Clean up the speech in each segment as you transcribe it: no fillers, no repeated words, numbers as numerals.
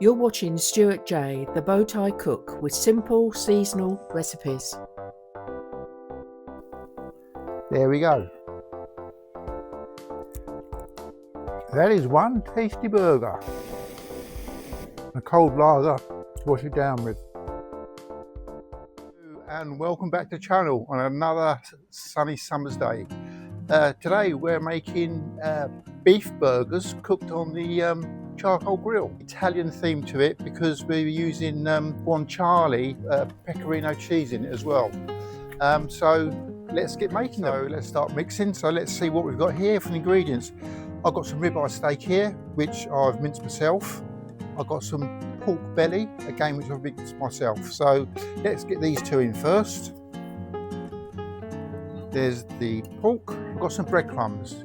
You're watching Stuart J, the Bowtie Cook, with simple seasonal recipes. There we go. That is one tasty burger. A cold lager to wash it down with. And welcome back to the channel on another sunny summer's day. Today we're making beef burgers cooked on the charcoal grill. Italian theme to it because we're using guanciale pecorino cheese in it as well. So let's get making them. So let's start mixing. So let's see what we've got here for the ingredients. I've got some ribeye steak here, which I've minced myself. I've got some pork belly, again, which I've minced myself. So let's get these two in first. There's the pork. I've got some breadcrumbs.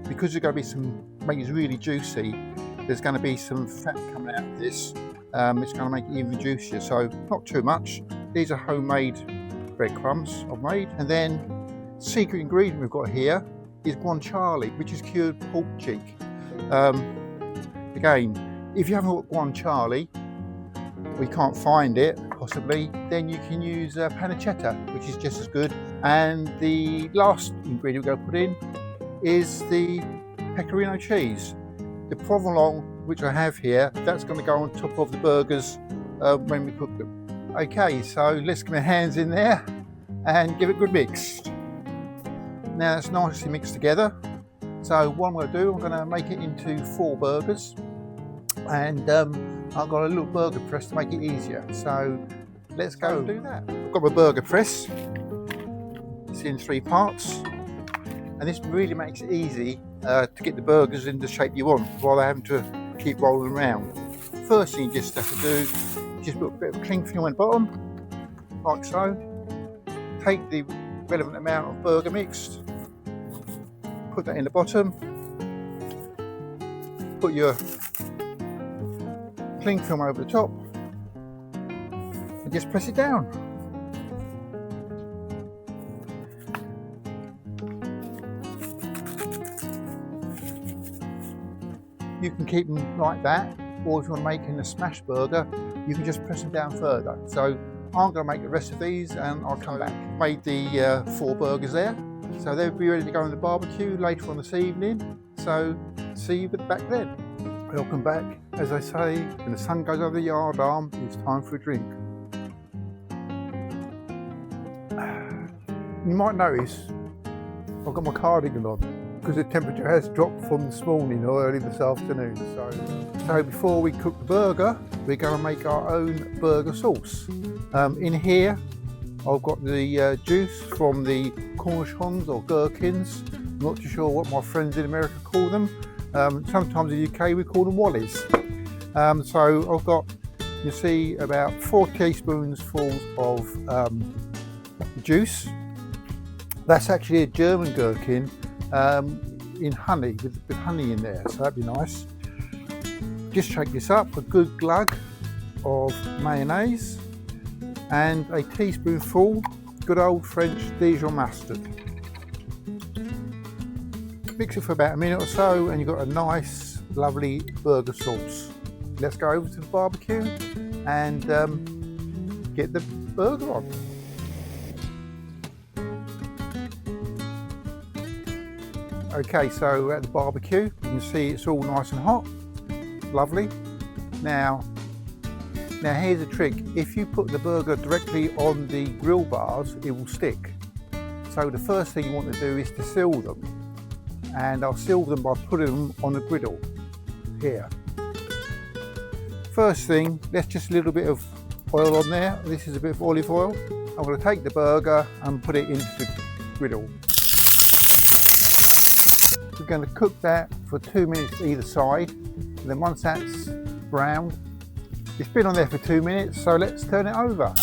Because there's going to be some, make it really juicy, there's going to be some fat coming out of this. It's going to make it even juicier, so not too much. These are homemade breadcrumbs I've made. And then secret ingredient we've got here is guanciale, which is cured pork cheek. Again, if you haven't got guanciale, or you can't find it, possibly, then you can use pancetta, which is just as good. And the last ingredient we're going to put in is the pecorino cheese. The provolone, which I have here, that's going to go on top of the burgers when we cook them. Okay, so let's get my hands in there and give it a good mix. Now it's nicely mixed together. So what I'm going to do, I'm going to make it into 4 burgers, and I've got a little burger press to make it easier. So let's go and do that. I've got my burger press. It's in 3 parts. And this really makes it easy to get the burgers in the shape you want rather than having to keep rolling around. First thing you just have to do, just put a bit of cling film on the bottom, like so. Take the relevant amount of burger mix, put that in the bottom, put your cling film over the top, and just press it down. You can keep them like that, or if you want to make in a smash burger, you can just press them down further. So I'm going to make the rest of these and I'll come back. Made the 4 burgers there, so they'll be ready to go in the barbecue later on this evening. So see you back then. Welcome back. As I say, when the sun goes over the yard arm, it's time for a drink. You might notice I've got my cardigan on, because the temperature has dropped from this morning or early this afternoon. So before we cook the burger, we're going to make our own burger sauce. In here, I've got the juice from the cornichons or gherkins. I'm not too sure what my friends in America call them. Sometimes in the UK we call them wallies. So I've got, you see, about 4 teaspoonsfuls of juice. That's actually a German gherkin. In honey, with honey in there, so that'd be nice. Just shake this up, a good glug of mayonnaise, and a teaspoonful good old French Dijon mustard. Mix it for about a minute or so and you've got a nice lovely burger sauce. Let's go over to the barbecue and get the burger on. Okay, so we're at the barbecue. You can see it's all nice and hot. Lovely. Now here's a trick. If you put the burger directly on the grill bars, it will stick. So the first thing you want to do is to seal them. And I'll seal them by putting them on the griddle here. First thing, let's just a little bit of oil on there. This is a bit of olive oil. I'm going to take the burger and put it into the griddle. We're going to cook that for 2 minutes either side, and then once that's browned, it's been on there for 2 minutes, so let's turn it over.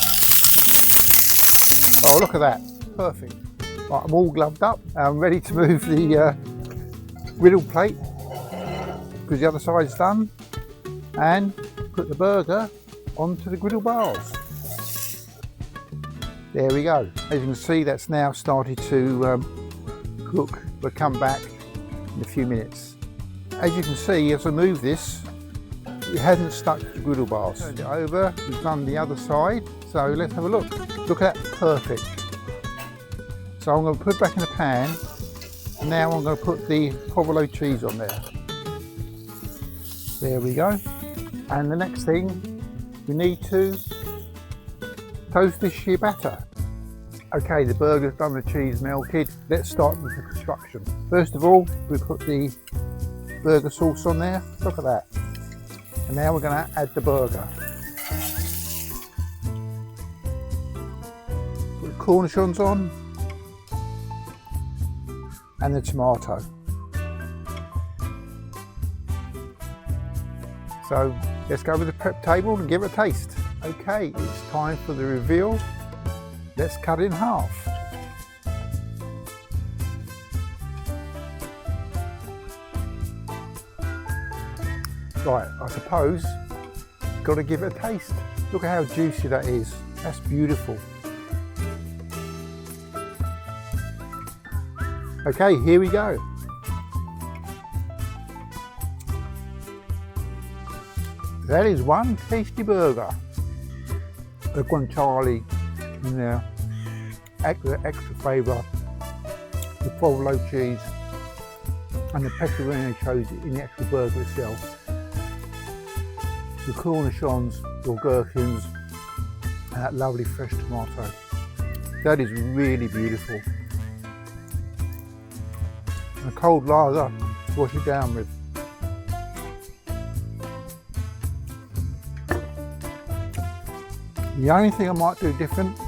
Oh, look at that, perfect. Right, I'm all gloved up, I'm ready to move the griddle plate, because the other side's done, and put the burger onto the griddle bars. There we go. As you can see, that's now started to cook. We'll come back in a few minutes. As you can see, as I move this, it hadn't stuck to the griddle bars. Turned it over, we've done the other side, so let's have a look. Look at that, perfect. So I'm going to put it back in the pan. Now I'm going to put the provolone cheese on there. There we go. And the next thing, we need to toast this ciabatta. Okay, the burger's done, the cheese melted. Let's start with the construction. First of all, we put the burger sauce on there. Look at that. And now we're going to add the burger. Put the cornichons on. And the tomato. So let's go with the prep table and give it a taste. Okay, it's time for the reveal. Let's cut it in half. Right, I suppose, got to give it a taste. Look at how juicy that is. That's beautiful. Okay, here we go. That is one tasty burger. The guanciale in there, extra flavour, the provolone cheese, and the pecorino shows in the actual burger itself. The cornichons, or gherkins, and that lovely fresh tomato. That is really beautiful. And a cold lager to wash it down with. The only thing I might do different,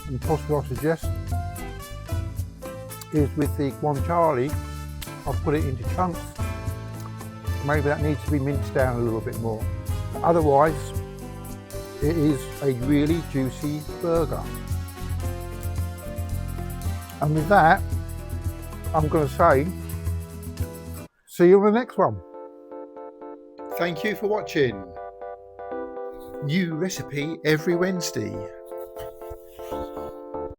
and possibly I suggest, is with the guanciale, I'll put it into chunks. Maybe that needs to be minced down a little bit more. But otherwise, it is a really juicy burger. And with that, I'm going to say, see you on the next one. Thank you for watching. New recipe every Wednesday.